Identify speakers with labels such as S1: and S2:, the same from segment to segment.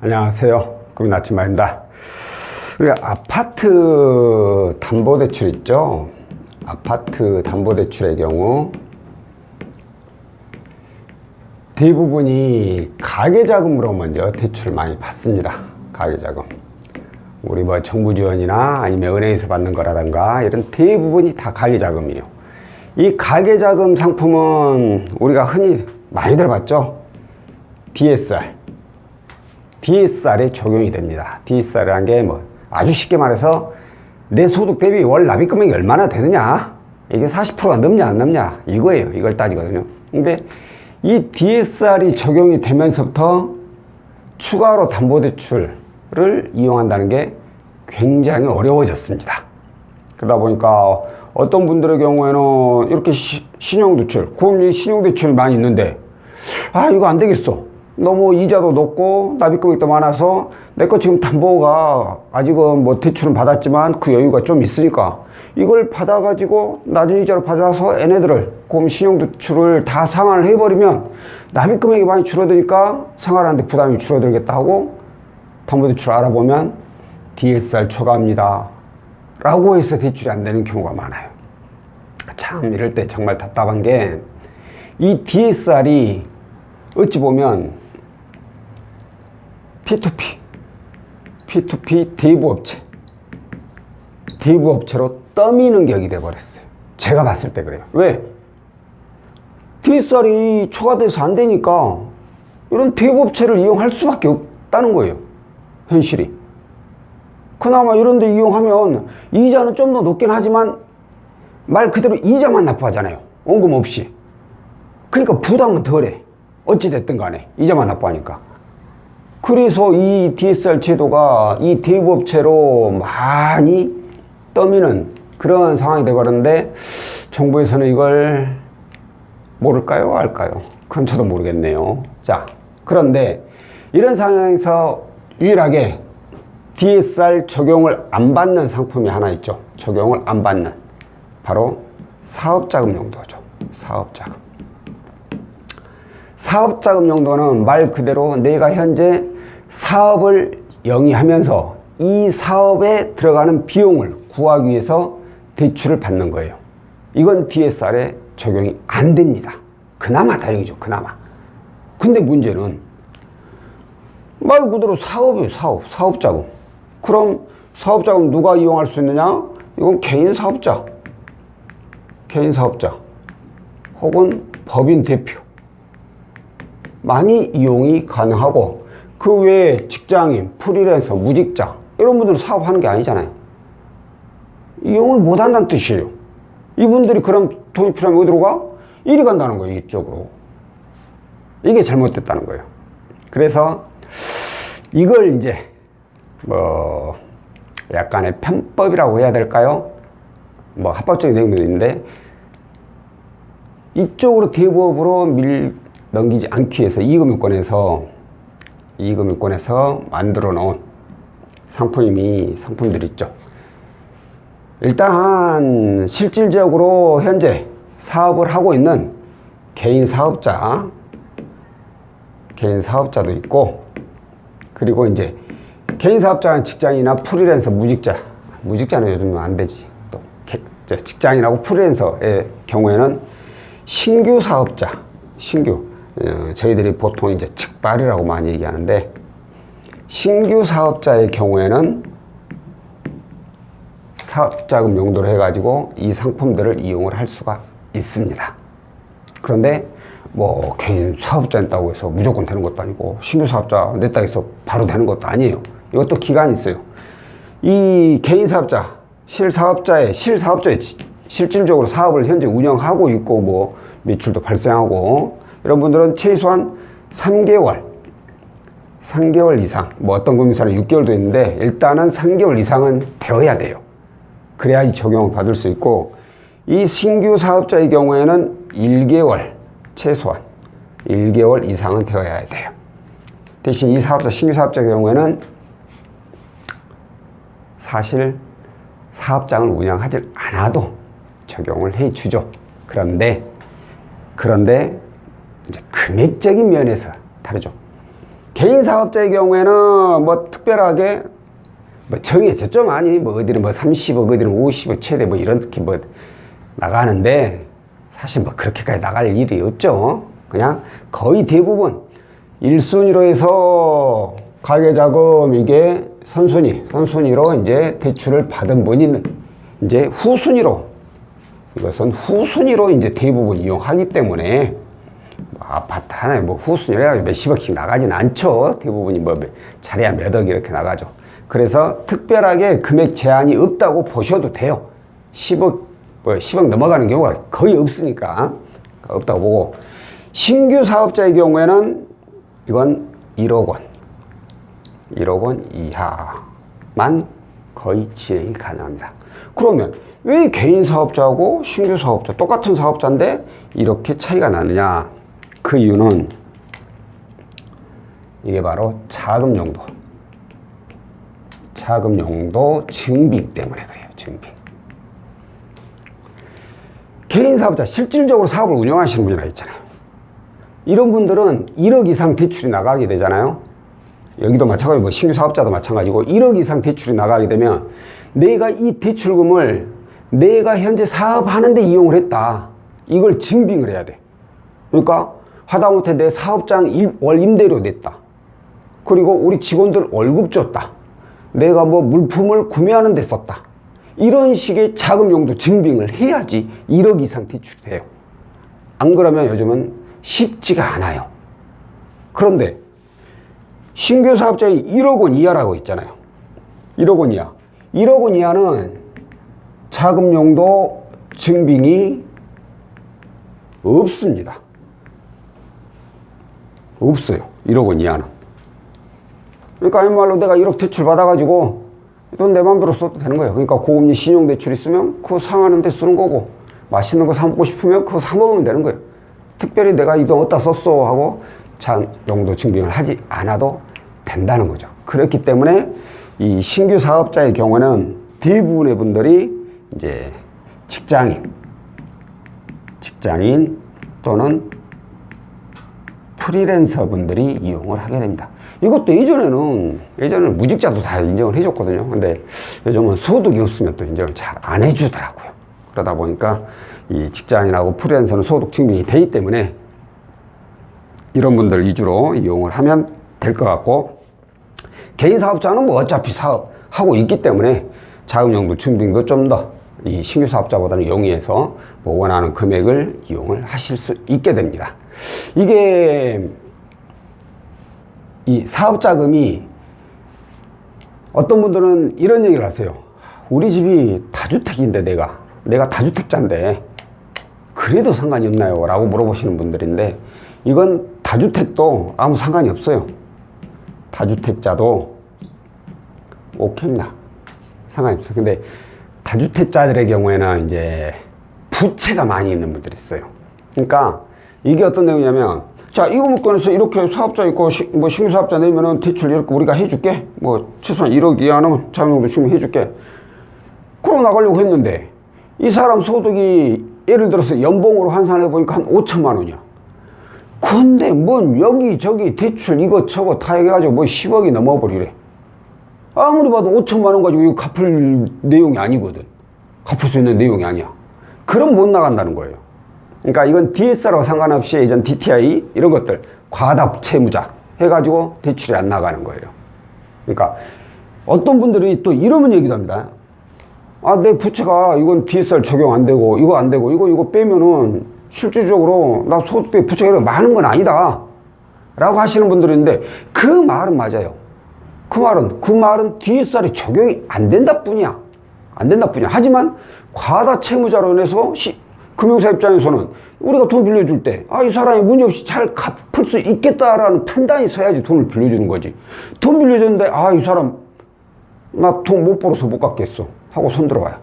S1: 안녕하세요. 고민 아침마입니다. 우리가 아파트 담보대출 있죠? 아파트 담보대출의 경우 대부분이 가계자금으로 먼저 대출을 많이 받습니다. 가계자금. 우리 뭐 정부 지원이나 아니면 은행에서 받는 거라든가 이런 대부분이 다 가계자금이에요. 이 가계자금 상품은 우리가 흔히 많이 들어봤죠? DSR에 적용이 됩니다. DSR이라는 게 뭐 아주 쉽게 말해서 내 소득 대비 월 납입 금액이 얼마나 되느냐, 이게 40%가 넘냐 안 넘냐 이거예요. 이걸 따지거든요. 근데 이 DSR이 적용이 되면서부터 추가로 담보대출을 이용한다는 게 굉장히 어려워졌습니다. 그러다 보니까 어떤 분들의 경우에는 이렇게 신용대출, 그럼 이 신용대출이 많이 있는데 이거 안 되겠어. 너무 이자도 높고 납입금액도 많아서 내 거 지금 담보가 아직은 뭐 대출은 받았지만 그 여유가 좀 있으니까 이걸 받아가지고 낮은 이자로 받아서 얘네들을 그럼 신용대출을 다 상환을 해버리면 납입금액이 많이 줄어드니까 생활하는데 부담이 줄어들겠다 하고 담보대출 알아보면 DSR 초과합니다 라고 해서 대출이 안 되는 경우가 많아요. 참 이럴 때 정말 답답한 게 이 DSR이 어찌 보면 P2P 대부업체로 떠미는 격이 돼버렸어요. 제가 봤을 때 그래요. 왜? DSR이 초과돼서 안 되니까 이런 대부업체를 이용할 수밖에 없다는 거예요. 현실이. 그나마 이런 데 이용하면 이자는 좀 더 높긴 하지만 말 그대로 이자만 납부하잖아요. 원금 없이. 그러니까 부담은 덜해. 어찌됐든 간에 이자만 납부하니까. 그래서 이 DSR 제도가 이 대부업체로 많이 떠미는 그런 상황이 되어버렸는데 정부에서는 이걸 모를까요? 알까요? 그건 저도 모르겠네요. 자, 그런데 이런 상황에서 유일하게 DSR 적용을 안 받는 상품이 하나 있죠. 적용을 안 받는. 바로 사업자금 용도죠. 사업자금. 사업자금 용도는 말 그대로 내가 현재 사업을 영위하면서 이 사업에 들어가는 비용을 구하기 위해서 대출을 받는 거예요. 이건 DSR에 적용이 안 됩니다. 그나마 다행이죠. 그나마. 근데 문제는 말 그대로 사업이에요. 사업자금. 그럼 사업자금 누가 이용할 수 있느냐? 이건 개인 사업자 혹은 법인 대표 많이 이용이 가능하고, 그 외에 직장인, 프리랜서, 무직자 이런 분들은 사업하는 게 아니잖아요. 이용을 못한다는 뜻이에요. 이분들이 그럼 돈이 필요하면 어디로 가? 이리 간다는 거예요. 이쪽으로. 이게 잘못됐다는 거예요. 그래서 이걸 이제 뭐 약간의 편법이라고 해야 될까요? 뭐 합법적인 내용도 있는데 이쪽으로 대부업으로 넘기지 않기 위해서 이금융권에서 만들어 놓은 상품들 있죠. 일단 실질적으로 현재 사업을 하고 있는 개인 사업자도 있고, 그리고 이제 개인 사업자는 직장인이나 프리랜서, 무직자는 요즘은 안 되지. 또 직장인하고 프리랜서의 경우에는 신규 사업자, 저희들이 보통 이제 측발이라고 많이 얘기하는데, 신규 사업자의 경우에는 사업자금 용도로 해가지고 이 상품들을 이용을 할 수가 있습니다. 그런데 뭐 개인 사업자 냈다고 해서 무조건 되는 것도 아니고, 신규 사업자 냈다고 해서 바로 되는 것도 아니에요. 이것도 기간이 있어요. 이 개인 사업자, 실사업자의 실질적으로 사업을 현재 운영하고 있고 뭐 매출도 발생하고 이런 분들은 최소한 3개월 이상, 뭐 어떤 금융사는 6개월도 있는데 일단은 3개월 이상은 되어야 돼요. 그래야지 적용을 받을 수 있고, 이 신규 사업자의 경우에는 최소한 1개월 이상은 되어야 돼요. 대신 이 신규 사업자의 경우에는 사실 사업장을 운영하지 않아도 적용을 해주죠. 그런데 이제 금액적인 면에서 다르죠. 개인 사업자의 경우에는 뭐 특별하게 뭐 정해졌죠. 많이 뭐 어디는 뭐 30억, 어디는 50억 최대 뭐 이렇게 뭐 나가는데 사실 뭐 그렇게까지 나갈 일이 없죠. 그냥 거의 대부분 1순위로 해서 가계자금 이게 선순위로 이제 대출을 받은 분이 이제 이것은 후순위로 이제 대부분 이용하기 때문에 뭐 아파트 하나에 뭐 후순위로 해가지고 몇십억씩 나가진 않죠. 대부분이 뭐 잘해야 몇 억 이렇게 나가죠. 그래서 특별하게 금액 제한이 없다고 보셔도 돼요. 10억 넘어가는 경우가 거의 없으니까 없다고 보고, 신규 사업자의 경우에는 이건 1억 원 이하만 거의 진행이 가능합니다. 그러면 왜 개인 사업자하고 신규 사업자 똑같은 사업자인데 이렇게 차이가 나느냐? 그 이유는 이게 바로 자금 용도 증빙 때문에 그래요. 증빙. 개인 사업자 실질적으로 사업을 운영하시는 분이라 있잖아요. 이런 분들은 1억 이상 대출이 나가게 되잖아요. 여기도 마찬가지고 뭐 신규 사업자도 마찬가지고 1억 이상 대출이 나가게 되면 내가 이 대출금을 내가 현재 사업하는데 이용을 했다. 이걸 증빙을 해야 돼. 그러니까 하다못해 내 사업장 월 임대료 냈다. 그리고 우리 직원들 월급 줬다. 내가 뭐 물품을 구매하는 데 썼다. 이런 식의 자금용도 증빙을 해야지 1억 이상 대출이 돼요. 안 그러면 요즘은 쉽지가 않아요. 그런데 신규 사업자의 1억 원 이하라고 있잖아요. 1억 원 이하. 1억 원 이하는 자금용도 증빙이 없습니다. 없어요. 1억 원 이하는. 그러니까 아닌 말로 내가 1억 대출 받아가지고 돈 내 맘대로 써도 되는 거예요. 그러니까 고금리 신용대출 있으면 그거 상하는 데 쓰는 거고, 맛있는 거 사 먹고 싶으면 그거 사 먹으면 되는 거예요. 특별히 내가 이 돈 어디다 썼어 하고 용도 증빙을 하지 않아도 된다는 거죠. 그렇기 때문에 이 신규 사업자의 경우는 대부분의 분들이 이제 직장인 또는 프리랜서 분들이 이용을 하게 됩니다. 이것도 예전에는 무직자도 다 인정을 해줬거든요. 근데 요즘은 소득이 없으면 또 인정을 잘 안 해주더라고요. 그러다 보니까 이 직장인하고 프리랜서는 소득 증빙이 되기 때문에 이런 분들 위주로 이용을 하면 될 것 같고, 개인 사업자는 뭐 어차피 사업하고 있기 때문에 자금용도 증빙도 좀 더 이 신규 사업자보다는 용이해서 뭐 원하는 금액을 이용을 하실 수 있게 됩니다. 이게 이 사업자금이 어떤 분들은 이런 얘기를 하세요. 우리 집이 다주택인데 내가 다주택자인데 그래도 상관이 없나요? 라고 물어보시는 분들인데, 이건 다주택도 아무 상관이 없어요. 다주택자도 오케이입니다. 상관이 없어요. 근데 다주택자들의 경우에는 이제 부채가 많이 있는 분들이 있어요. 그러니까 이게 어떤 내용이냐면, 자, 이거 묶어내서 이렇게 사업자 있고 뭐 신규 사업자 내면은 대출 이렇게 우리가 해줄게. 뭐 최소한 1억 이하는 자금용도 증빙해줄게. 그러고 나가려고 했는데 이 사람 소득이 예를 들어서 연봉으로 환산해 보니까 한 5천만 원이야. 근데 뭔 여기저기 대출 이것저것 다 해가지고 뭐 10억이 넘어버리래. 아무리 봐도 5천만 원 가지고 이거 갚을 내용이 아니거든. 갚을 수 있는 내용이 아니야. 그럼 못 나간다는 거예요. 그러니까 이건 DSR하고 상관없이 예전 DTI 이런 것들 과다 채무자 해가지고 대출이 안 나가는 거예요. 그러니까 어떤 분들이 또 이러면 얘기도 합니다. 아, 내 부채가 이건 DSR 적용 안 되고 이거 안 되고 이거 빼면은 실질적으로 나 소득 부채가 이렇게 많은 건 아니다 라고 하시는 분들이 있는데, 그 말은 맞아요. 그 말은 DSR이 적용이 안 된다 뿐이야. 하지만 과다 채무자로 인해서 금융사 입장에서는 우리가 돈 빌려줄 때, 아, 이 사람이 문제없이 잘 갚을 수 있겠다라는 판단이 서야지 돈을 빌려주는 거지. 돈 빌려줬는데, 아, 이 사람 나 돈 못 벌어서 못 갚겠어 하고 손 들어와요.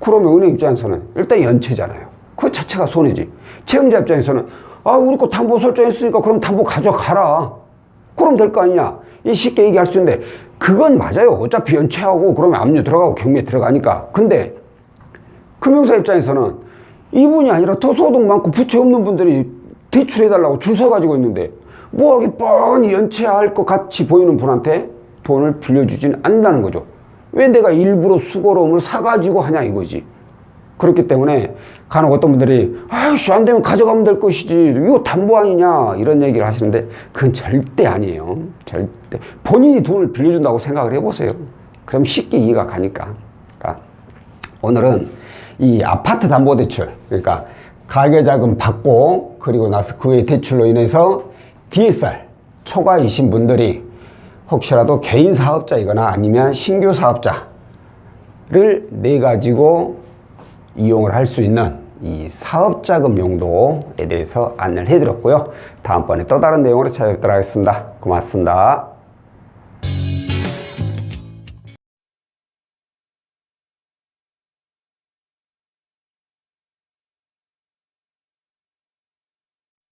S1: 그러면 은행 입장에서는 일단 연체잖아요. 그 자체가 손해지. 채무자 입장에서는, 아, 우리 거 담보 설정했으니까 그럼 담보 가져가라. 그럼 될 거 아니냐. 이 쉽게 얘기할 수 있는데, 그건 맞아요. 어차피 연체하고 그러면 압류 들어가고 경매 들어가니까. 근데 금융사 입장에서는 이분이 아니라 더 소득 많고 부채 없는 분들이 대출해달라고 줄 서가지고 있는데, 뭐 이게 뻔히 연체할 것 같이 보이는 분한테 돈을 빌려주진 않는다는 거죠. 왜 내가 일부러 수고로움을 사가지고 하냐 이거지. 그렇기 때문에 간혹 어떤 분들이 아이씨 안 되면 가져가면 될 것이지 이거 담보 아니냐 이런 얘기를 하시는데 그건 절대 아니에요. 절대. 본인이 돈을 빌려준다고 생각을 해보세요. 그럼 쉽게 이해가 가니까. 그러니까 오늘은 이 아파트 담보대출, 그러니까 가계자금 받고 그리고 나서 그 외 대출로 인해서 DSR 초과이신 분들이 혹시라도 개인 사업자이거나 아니면 신규 사업자를 내 가지고 이용을 할 수 있는 이 사업자금 용도에 대해서 안내를 해드렸고요. 다음번에 또 다른 내용으로 찾아뵙도록 하겠습니다. 고맙습니다.